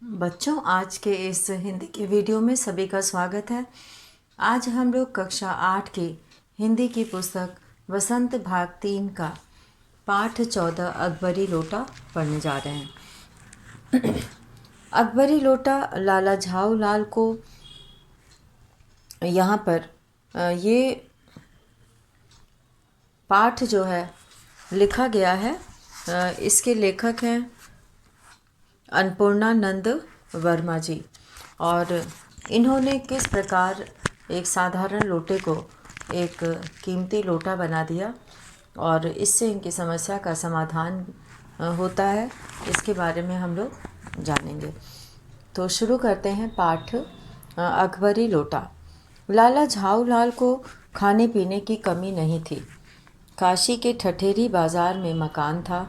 बच्चों, आज के इस हिंदी के वीडियो में सभी का स्वागत है। आज हम लोग कक्षा 8 की हिंदी की पुस्तक वसंत भाग 3 का पाठ 14 अकबरी लोटा पढ़ने जा रहे हैं। अकबरी लोटा लाला झाऊ लाल को यहाँ पर ये पाठ जो है लिखा गया है। इसके लेखक हैं अन्नपूर्णानंद वर्मा जी। और इन्होंने किस प्रकार एक साधारण लोटे को एक कीमती लोटा बना दिया और इससे इनकी समस्या का समाधान होता है, इसके बारे में हम लोग जानेंगे। तो शुरू करते हैं पाठ अकबरी लोटा। लाला झाऊ लाल को खाने पीने की कमी नहीं थी। काशी के ठठेरी बाजार में मकान था।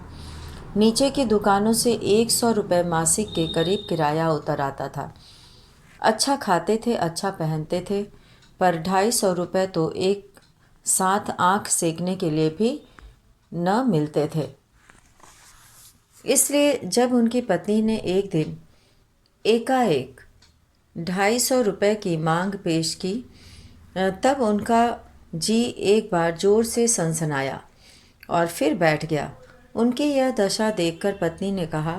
नीचे की दुकानों से 100 रुपये मासिक के करीब किराया उतर आता था। अच्छा खाते थे, अच्छा पहनते थे, पर 250 रुपये तो एक साथ आँख सेकने के लिए भी न मिलते थे। इसलिए जब उनकी पत्नी ने एक दिन एकाएक 250 रुपये की मांग पेश की, तब उनका जी एक बार जोर से सनसनाया और फिर बैठ गया। उनकी यह दशा देखकर पत्नी ने कहा,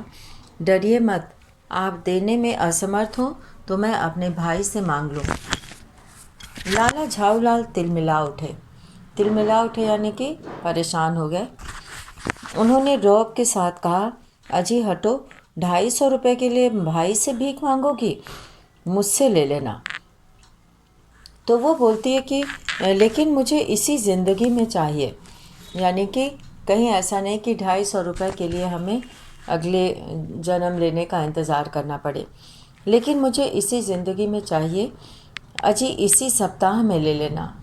डरिए मत, आप देने में असमर्थ हो तो मैं अपने भाई से मांग लूँ। लाला झाऊलाल तिलमिला उठे यानी कि परेशान हो गए। उन्होंने रौब के साथ कहा, अजी हटो, 250 रुपये के लिए भाई से भीख मांगोगी? मुझसे ले लेना। तो वो बोलती है कि लेकिन मुझे इसी ज़िंदगी में चाहिए, यानी कि कहीं ऐसा नहीं कि 250 रुपये के लिए हमें अगले जन्म लेने का इंतज़ार करना पड़े, लेकिन मुझे इसी ज़िंदगी में चाहिए। अजी इसी सप्ताह में ले लेना।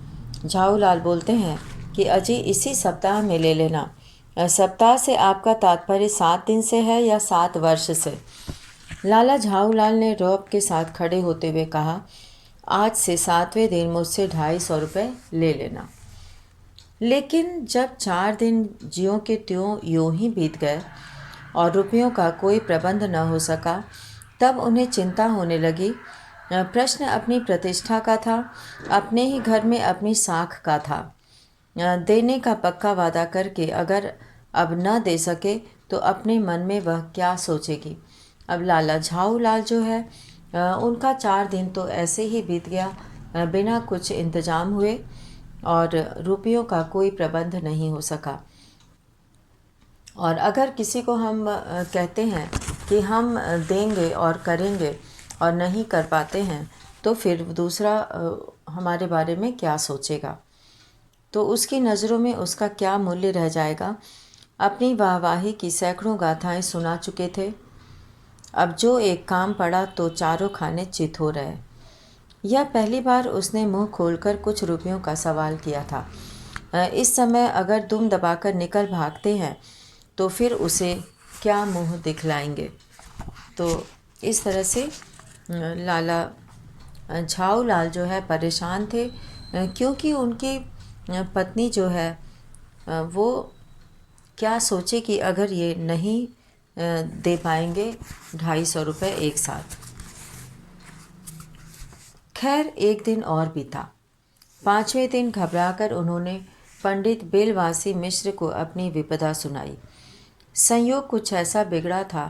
झाऊलाल बोलते हैं कि अजी इसी सप्ताह में ले लेना। सप्ताह से आपका तात्पर्य 7 दिन से है या 7 वर्ष से? लाला झाऊलाल ने रौब के साथ खड़े होते हुए कहा, आज से 7वें दिन मुझसे 250 रुपये ले लेना। लेकिन जब 4 दिन ज्यों के त्यों यूं ही बीत गए और रुपयों का कोई प्रबंध न हो सका, तब उन्हें चिंता होने लगी। प्रश्न अपनी प्रतिष्ठा का था, अपने ही घर में अपनी साख का था। देने का पक्का वादा करके अगर अब न दे सके तो अपने मन में वह क्या सोचेगी। अब लाला झाऊलाल जो है, उनका 4 दिन तो ऐसे ही बीत गया, बिना कुछ इंतजाम हुए, और रुपयों का कोई प्रबंध नहीं हो सका। और अगर किसी को हम कहते हैं कि हम देंगे और करेंगे और नहीं कर पाते हैं, तो फिर दूसरा हमारे बारे में क्या सोचेगा, तो उसकी नज़रों में उसका क्या मूल्य रह जाएगा। अपनी वाहवाही की सैकड़ों गाथाएं सुना चुके थे। अब जो एक काम पड़ा तो चारों खाने चित हो रहे। यह पहली बार उसने मुंह खोलकर कुछ रुपयों का सवाल किया था। इस समय अगर दुम दबाकर निकल भागते हैं तो फिर उसे क्या मुंह दिखलाएंगे। तो इस तरह से लाला झाऊलाल जो है परेशान थे, क्योंकि उनकी पत्नी जो है वो क्या सोचे कि अगर ये नहीं दे पाएंगे 250 रुपये एक साथ। खैर, एक दिन और बीता। 5वें दिन घबराकर उन्होंने पंडित बेलवासी मिश्र को अपनी विपदा सुनाई। संयोग कुछ ऐसा बिगड़ा था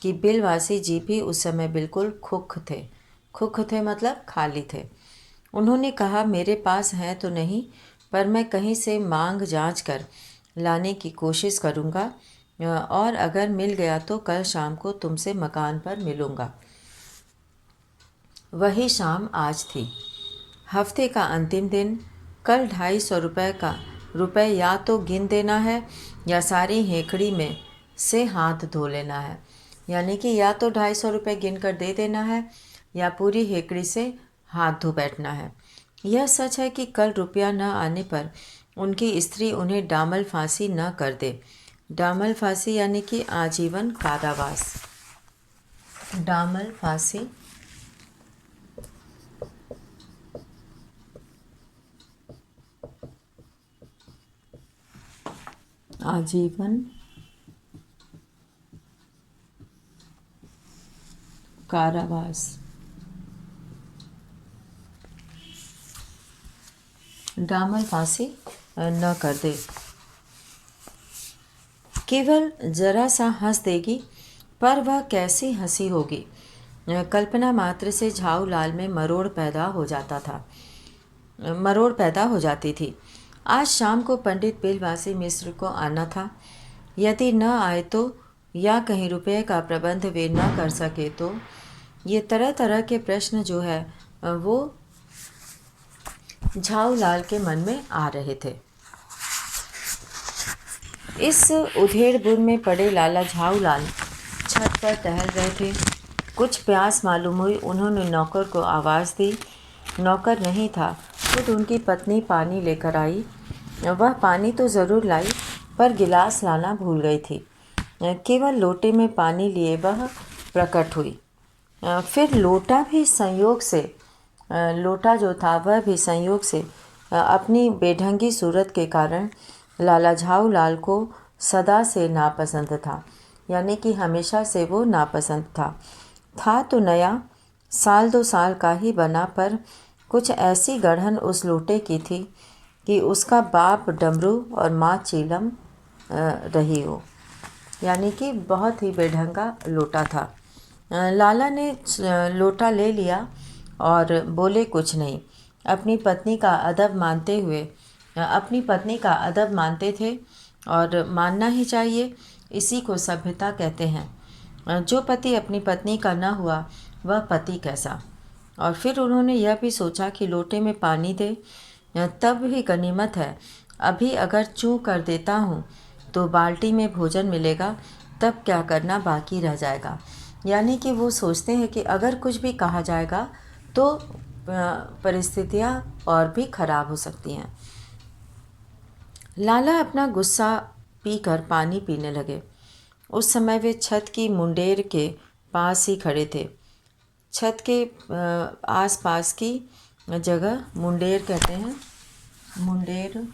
कि बेलवासी जी भी उस समय बिल्कुल खुख थे। खुख थे मतलब खाली थे। उन्होंने कहा, मेरे पास है तो नहीं, पर मैं कहीं से मांग जांच कर लाने की कोशिश करूँगा, और अगर मिल गया तो कल शाम को तुमसे मकान पर मिलूँगा। वही शाम आज थी। हफ्ते का अंतिम दिन। कल 250 रुपये या तो गिन देना है या सारी हेकड़ी में से हाथ धो लेना है। यानी कि या तो 250 रुपये गिन कर दे देना है या पूरी हेकड़ी से हाथ धो बैठना है। यह सच है कि कल रुपया न आने पर उनकी स्त्री उन्हें डामल फांसी न कर दे। डामल फांसी यानी कि आजीवन कारावास। डामल फांसी आजीवन कारावास। डामर फांसी न कर दे, केवल जरा सा हंस देगी, पर वह कैसी हंसी होगी। कल्पना मात्र से झाऊलाल में मरोड़ पैदा हो जाती थी। आज शाम को पंडित बिलवासी मिश्र को आना था। यदि न आए तो, या कहीं रुपये का प्रबंध वे न कर सके तो, ये तरह तरह के प्रश्न जो है वो झाऊलाल के मन में आ रहे थे। इस उधेड़-बुन में पड़े लाला झाऊलाल छत पर टहल रहे थे। कुछ प्यास मालूम हुई। उन्होंने नौकर को आवाज़ दी। नौकर नहीं था, खुद उनकी पत्नी पानी लेकर आई। वह पानी तो ज़रूर लाई, पर गिलास लाना भूल गई थी। केवल लोटे में पानी लिए वह प्रकट हुई। फिर लोटा जो था वह भी संयोग से अपनी बेढंगी सूरत के कारण लाला झाऊलाल को सदा से नापसंद था, यानी कि हमेशा से वो नापसंद था तो नया, साल 2 साल का ही बना, पर कुछ ऐसी गढ़न उस लोटे की थी कि उसका बाप डमरू और माँ चीलम रही हो, यानी कि बहुत ही बेढंगा लोटा था। लाला ने लोटा ले लिया और बोले कुछ नहीं। अपनी पत्नी का अदब मानते थे और मानना ही चाहिए, इसी को सभ्यता कहते हैं। जो पति अपनी पत्नी का न हुआ वह पति कैसा। और फिर उन्होंने यह भी सोचा कि लोटे में पानी दे तब भी गनीमत है, अभी अगर चूँ कर देता हूँ तो बाल्टी में भोजन मिलेगा, तब क्या करना बाकी रह जाएगा। यानी कि वो सोचते हैं कि अगर कुछ भी कहा जाएगा तो परिस्थितियाँ और भी खराब हो सकती हैं। लाला अपना गुस्सा पीकर पानी पीने लगे। उस समय वे छत की मुंडेर के पास ही खड़े थे। छत के आस-पास की जगह मुंडेर कहते हैं। मुंडेर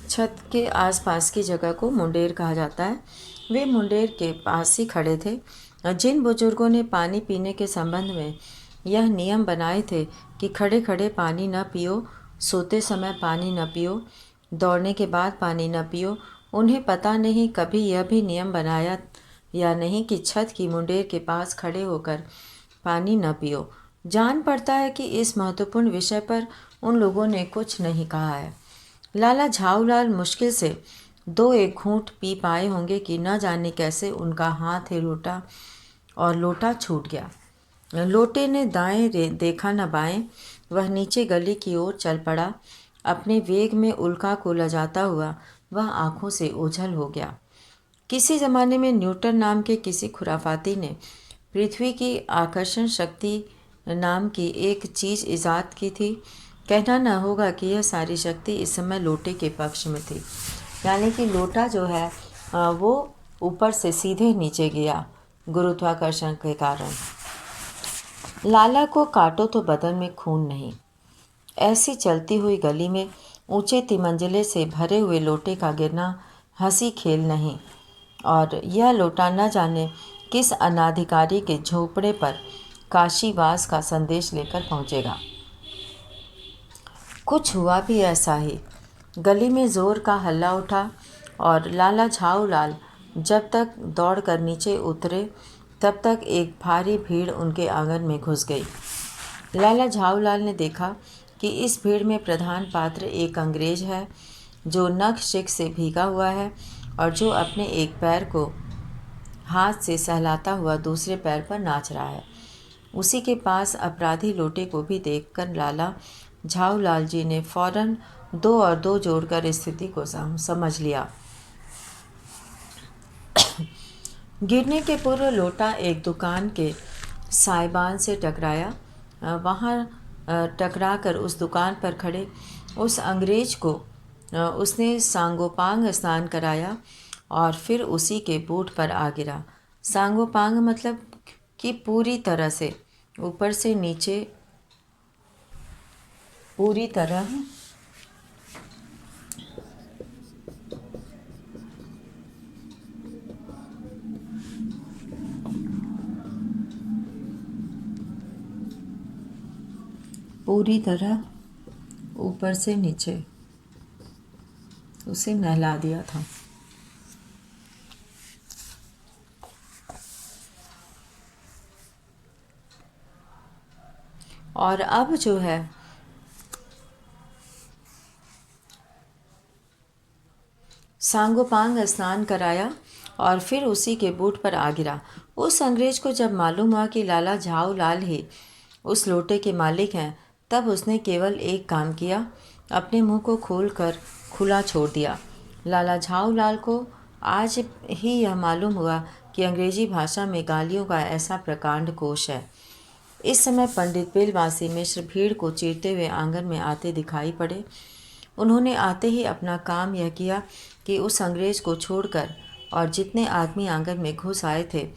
छत के आसपास की जगह को मुंडेर कहा जाता है। वे मुंडेर के पास ही खड़े थे। जिन बुजुर्गों ने पानी पीने के संबंध में यह नियम बनाए थे कि खड़े खड़े पानी न पियो, सोते समय पानी न पियो, दौड़ने के बाद पानी न पियो, उन्हें पता नहीं कभी यह भी नियम बनाया या नहीं कि छत की मुंडेर के पास खड़े होकर पानी न पियो। जान पड़ता है कि इस महत्वपूर्ण विषय पर उन लोगों ने कुछ नहीं कहा है। लाला झाऊलाल मुश्किल से 2-1 घूंट पी पाए होंगे कि न जाने कैसे उनका हाथ हिलोटा और लोटा छूट गया। लोटे ने दाएं देखा न बाएं, वह नीचे गली की ओर चल पड़ा। अपने वेग में उल्का को लजाता हुआ वह आंखों से ओझल हो गया। किसी ज़माने में न्यूटन नाम के किसी खुराफाती ने पृथ्वी की आकर्षण शक्ति नाम की एक चीज़ ईजाद की थी। कहना न होगा कि यह सारी शक्ति इस समय लोटे के पक्ष में थी, यानी कि लोटा जो है वो ऊपर से सीधे नीचे गया गुरुत्वाकर्षण के कारण। लाला को काटो तो बदन में खून नहीं। ऐसी चलती हुई गली में ऊंचे तिमंजिले से भरे हुए लोटे का गिरना हंसी खेल नहीं, और यह लोटा न जाने किस अनाधिकारी के झोपड़े पर काशीवास का संदेश लेकर पहुँचेगा। कुछ हुआ भी ऐसा ही। गली में ज़ोर का हल्ला उठा और लाला झाऊलाल जब तक दौड़कर नीचे उतरे तब तक एक भारी भीड़ उनके आंगन में घुस गई। लाला झाऊलाल ने देखा कि इस भीड़ में प्रधान पात्र एक अंग्रेज है जो नख शिक से भीगा हुआ है और जो अपने एक पैर को हाथ से सहलाता हुआ दूसरे पैर पर नाच रहा है। उसी के पास अपराधी लोटे को भी देखकर लाला झाऊलाल जी ने फौरन 2 और 2 जोड़कर स्थिति को समझ लिया। गिरने के पूर्व लोटा एक दुकान के साइबान से टकराया। वहाँ टकराकर उस दुकान पर खड़े उस अंग्रेज को उसने सांगोपांग स्नान कराया और फिर उसी के बूट पर आ गिरा। सांगोपांग मतलब कि पूरी तरह से, ऊपर से नीचे पूरी तरह पूरी तरह ऊपर से नीचे उसे नहला दिया था। और अब जो है सांगोपांग स्नान कराया और फिर उसी के बूट पर आ गिरा। उस अंग्रेज को जब मालूम हुआ कि लाला झाऊ लाल ही उस लोटे के मालिक हैं, तब उसने केवल एक काम किया, अपने मुंह को खोलकर खुला छोड़ दिया। लाला झाऊ लाल को आज ही यह मालूम हुआ कि अंग्रेजी भाषा में गालियों का ऐसा प्रकांड कोश है। इस समय पंडित बेलवासी मिश्र भीड़ को चीरते हुए आंगन में आते दिखाई पड़े। उन्होंने आते ही अपना काम यह किया कि उस अंग्रेज को छोड़कर और जितने आदमी आंगन में घुस आए थे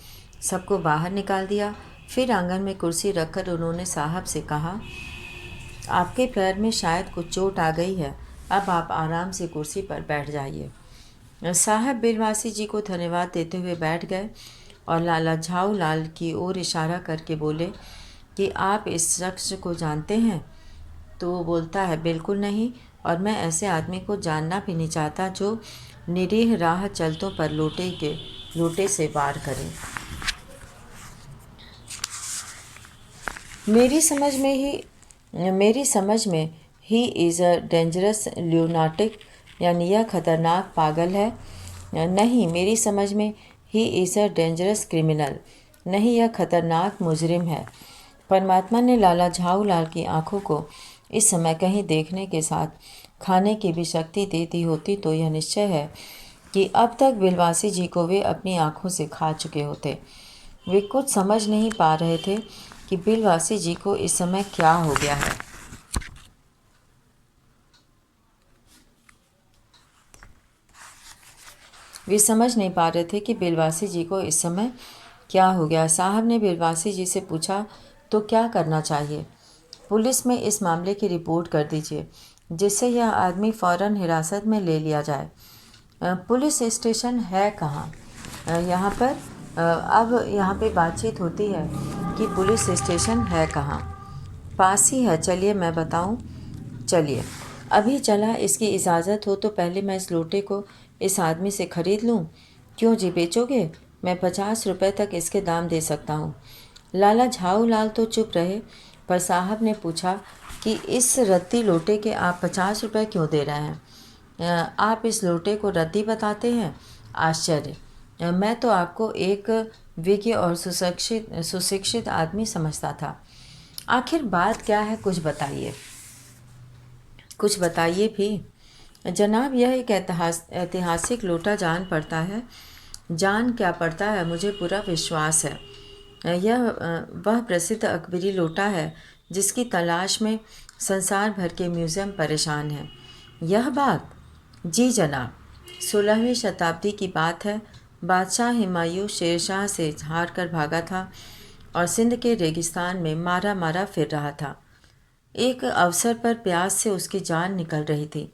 सबको बाहर निकाल दिया। फिर आंगन में कुर्सी रखकर उन्होंने साहब से कहा, आपके पैर में शायद कुछ चोट आ गई है, अब आप आराम से कुर्सी पर बैठ जाइए। साहब बेलवासी जी को धन्यवाद देते हुए बैठ गए और लाला झाऊ लाल की ओर इशारा करके बोले कि आप इस शख्स को जानते हैं? तो वो बोलता है, बिल्कुल नहीं, और मैं ऐसे आदमी को जानना भी नहीं चाहता जो निरीह राह चलतों पर लोटे से वार करे। मेरी समझ में ही इज़ अ डेंजरस ल्यूनाटिक, यानी यह खतरनाक पागल है। नहीं, मेरी समझ में he is a dangerous criminal, नहीं, यह खतरनाक मुजरिम है। परमात्मा ने लाला झाऊ लाल की आंखों को इस समय कहीं देखने के साथ खाने की भी शक्ति दे दी होती तो यह निश्चय है कि अब तक बिलवासी जी को वे अपनी आंखों से खा चुके होते। वे कुछ समझ नहीं पा रहे थे कि बिलवासी जी को इस समय क्या हो गया है। वे समझ नहीं पा रहे थे कि बिलवासी जी को इस समय क्या हो गया। साहब ने बिलवासी जी से पूछा, तो क्या करना चाहिए? पुलिस में इस मामले की रिपोर्ट कर दीजिए, जिससे यह आदमी फ़ौरन हिरासत में ले लिया जाए। पुलिस स्टेशन है कहाँ? यहाँ पर अब यहाँ पे बातचीत होती है कि पुलिस स्टेशन है कहाँ। पास ही है, चलिए मैं बताऊँ। चलिए, अभी चला, इसकी इजाज़त हो तो पहले मैं इस लोटे को इस आदमी से ख़रीद लूँ। क्यों जी, बेचोगे? मैं 50 रुपये तक इसके दाम दे सकता हूँ। लाला झाऊ लाल तो चुप रहे, पर साहब ने पूछा कि इस रत्ती लोटे के आप 50 रुपये क्यों दे रहे हैं? आप इस लोटे को रद्दी बताते हैं? आश्चर्य! मैं तो आपको एक विज्ञ और सुशिक्षित आदमी समझता था। आखिर बात क्या है, कुछ बताइए भी। जनाब, यह एक ऐतिहासिक लोटा जान पड़ता है। जान क्या पड़ता है, मुझे पूरा विश्वास है। यह वह प्रसिद्ध अकबरी लोटा है जिसकी तलाश में संसार भर के म्यूज़ियम परेशान हैं। यह बात? जी जनाब, 16वीं शताब्दी की बात है। बादशाह हुमायूं शेरशाह से हार कर भागा था और सिंध के रेगिस्तान में मारा मारा फिर रहा था। एक अवसर पर प्यास से उसकी जान निकल रही थी।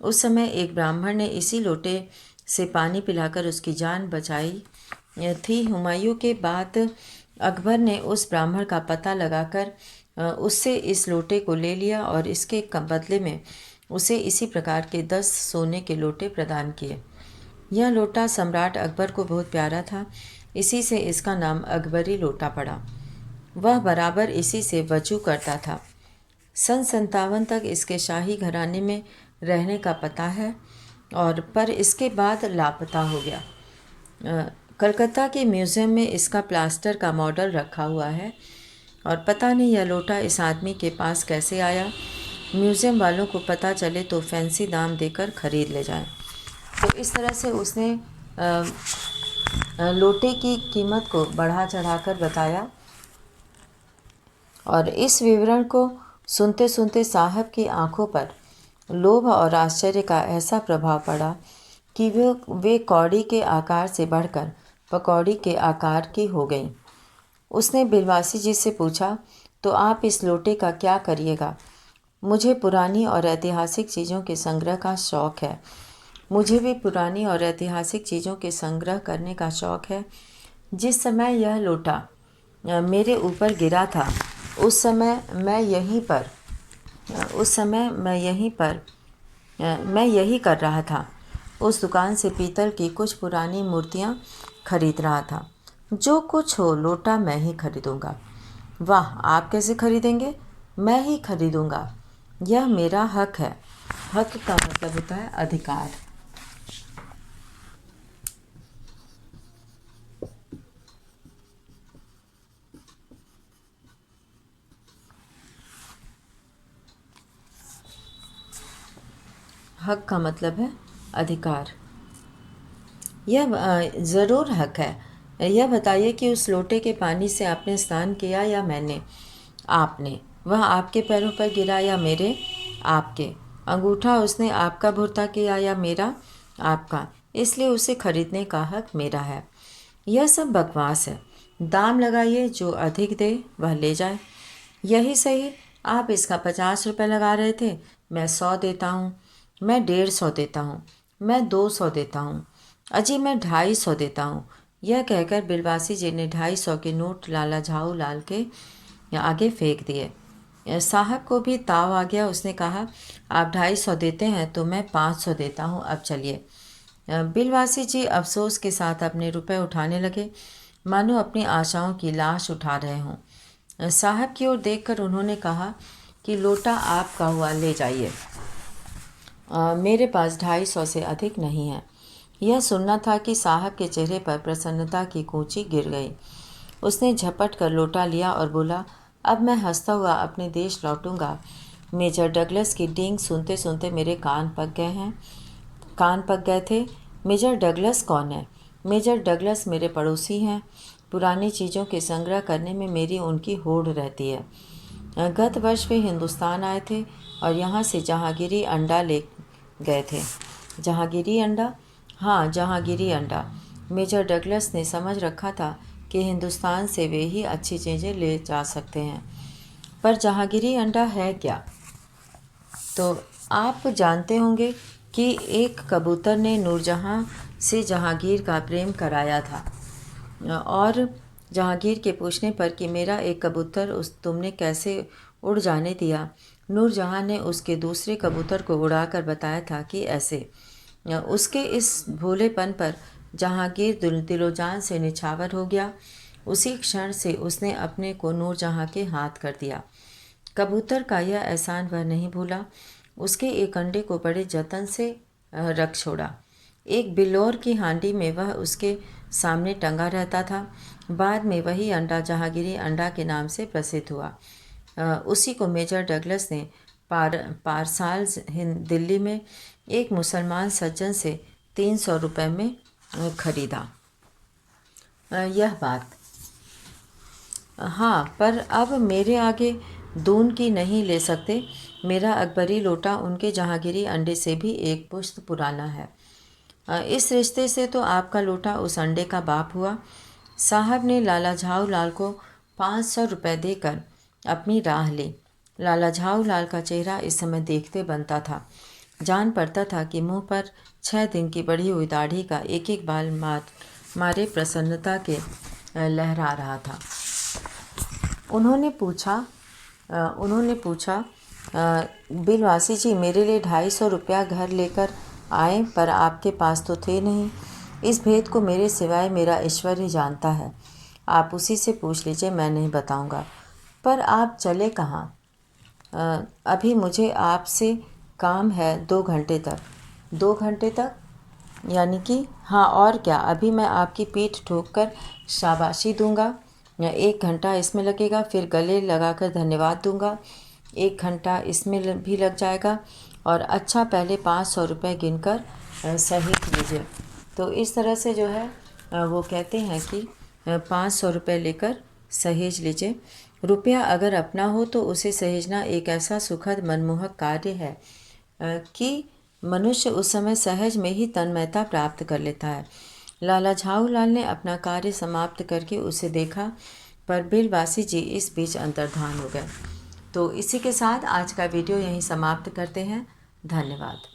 उस समय एक ब्राह्मण ने इसी लोटे से पानी पिलाकर उसकी जान बचाई थी। हुमायूं के बाद अकबर ने उस ब्राह्मण का पता लगाकर उससे इस लोटे को ले लिया और इसके बदले में उसे इसी प्रकार के 10 सोने के लोटे प्रदान किए। यह लोटा सम्राट अकबर को बहुत प्यारा था, इसी से इसका नाम अकबरी लोटा पड़ा। वह बराबर इसी से वजू करता था। सन 57 तक इसके शाही घराने में रहने का पता है, और पर इसके बाद लापता हो गया। कलकत्ता के म्यूज़ियम में इसका प्लास्टर का मॉडल रखा हुआ है और पता नहीं यह लोटा इस आदमी के पास कैसे आया। म्यूज़ियम वालों को पता चले तो फैंसी दाम देकर ख़रीद ले जाए। तो इस तरह से उसने लोटे की कीमत को बढ़ा चढ़ाकर बताया, और इस विवरण को सुनते सुनते साहब की आंखों पर लोभ और आश्चर्य का ऐसा प्रभाव पड़ा कि वे कौड़ी के आकार से बढ़कर पकौड़ी के आकार की हो गईं। उसने बिलवासी जी से पूछा, तो आप इस लोटे का क्या करिएगा? मुझे पुरानी और ऐतिहासिक चीज़ों के संग्रह का शौक है। मुझे भी पुरानी और ऐतिहासिक चीज़ों के संग्रह करने का शौक है। जिस समय यह लोटा मेरे ऊपर गिरा था, उस समय मैं यहीं पर उस समय मैं यही कर रहा था। उस दुकान से पीतल की कुछ पुरानी मूर्तियाँ खरीद रहा था। जो कुछ हो, लोटा मैं ही खरीदूँगा। वाह, आप कैसे खरीदेंगे? मैं ही खरीदूँगा। यह मेरा हक है। हक का मतलब होता है अधिकार। हक का मतलब है अधिकार। यह ज़रूर हक है। यह बताइए कि उस लोटे के पानी से आपने स्नान किया या मैंने? आपने। वह आपके पैरों पर गिरा या मेरे? आपके। अंगूठा उसने आपका भुर्ता किया या मेरा? आपका। इसलिए उसे खरीदने का हक मेरा है। यह सब बकवास है। दाम लगाइए, जो अधिक दे वह ले जाए। यही सही। आप इसका 50 रुपये लगा रहे थे। मैं 100 देता हूँ। मैं 150 देता हूँ। मैं 200 देता हूँ। अजी, मैं 250 देता हूँ। यह कहकर बिलवासी जी ने 250 के नोट लाला झाऊ लाल के आगे फेंक दिए। साहब को भी ताव आ गया। उसने कहा, आप 250 देते हैं तो मैं 500 देता हूँ। अब चलिए। बिलवासी जी अफसोस के साथ अपने रुपए उठाने लगे, मानो अपनी आशाओं की लाश उठा रहे हों। साहब की ओर देखकर उन्होंने कहा कि लोटा आपका हुआ, ले जाइए। मेरे पास 250 से अधिक नहीं है। यह सुनना था कि साहब के चेहरे पर प्रसन्नता की कूंची गिर गई। उसने झपट कर लोटा लिया और बोला, अब मैं हंसता हुआ अपने देश लौटूंगा। मेजर डगलस की डींग सुनते सुनते मेरे कान पक गए थे। मेजर डगलस कौन है? मेजर डगलस मेरे पड़ोसी हैं। पुरानी चीज़ों के संग्रह करने में मेरी उनकी होड़ रहती है। गत वर्ष वे हिंदुस्तान आए थे और यहाँ से जहांगीरी अंडा ले गए थे। जहांगीरी अंडा? हाँ, जहांगीरी अंडा। मेजर डगलस ने समझ रखा था कि हिंदुस्तान से वे ही अच्छी चीज़ें ले जा सकते हैं। पर जहांगीरी अंडा है क्या? तो आप जानते होंगे कि एक कबूतर ने नूरजहाँ से जहांगीर का प्रेम कराया था। और जहांगीर के पूछने पर कि मेरा एक कबूतर तुमने कैसे उड़ जाने दिया, नूरजहाँ ने उसके दूसरे कबूतर को उड़ाकर बताया था कि ऐसे। उसके इस भोलेपन पर जहांगीर दिलोजान से निछावर हो गया। उसी क्षण से उसने अपने को नूरजहाँ के हाथ कर दिया। कबूतर का यह एहसान वह नहीं भूला। उसके एक अंडे को बड़े जतन से रख छोड़ा। एक बिल्लौर की हांडी में वह उसके सामने टंगा रहता था। बाद में वही अंडा जहांगीरी अंडा के नाम से प्रसिद्ध हुआ। उसी को मेजर डगलस ने पारसाल दिल्ली में एक मुसलमान सज्जन से 300 रुपये में खरीदा। यह बात। हाँ, पर अब मेरे आगे दून की नहीं ले सकते। मेरा अकबरी लोटा उनके जहांगीरी अंडे से भी एक पुश्त पुराना है। इस रिश्ते से तो आपका लोटा उस अंडे का बाप हुआ। साहब ने लाला झाऊ लाल को 500 रुपये देकर अपनी राह ली। लाला झाऊ लाल का चेहरा इस समय देखते बनता था। जान पड़ता था कि मुंह पर 6 दिन की बढ़ी हुई दाढ़ी का एक एक बाल मारे प्रसन्नता के लहरा रहा था। उन्होंने पूछा, बिलवासी जी, मेरे लिए 250 रुपया घर लेकर आए, पर आपके पास तो थे नहीं। इस भेद को मेरे सिवाय मेरा ईश्वर ही जानता है। आप उसी से पूछ लीजिए, मैं नहीं बताऊंगा। पर आप चले कहाँ? अभी मुझे आपसे काम है 2 घंटे तक। 2 घंटे तक? यानी कि हाँ, और क्या। अभी मैं आपकी पीठ ठोक कर शाबाशी दूंगा। 1 घंटा इसमें लगेगा, फिर गले लगाकर धन्यवाद दूंगा। 1 घंटा इसमें भी लग जाएगा। और अच्छा, पहले 500 रुपये गिनकर सहेज लीजिए। तो इस तरह से जो है वो कहते हैं कि 500 रुपये लेकर सहेज लीजिए। रुपया अगर अपना हो तो उसे सहेजना एक ऐसा सुखद मनमोहक कार्य है कि मनुष्य उस समय सहज में ही तन्मयता प्राप्त कर लेता है। लाला झाऊलाल ने अपना कार्य समाप्त करके उसे देखा, पर बिलवासी जी इस बीच अंतर्धान हो गए। तो इसी के साथ आज का वीडियो यहीं समाप्त करते हैं। धन्यवाद।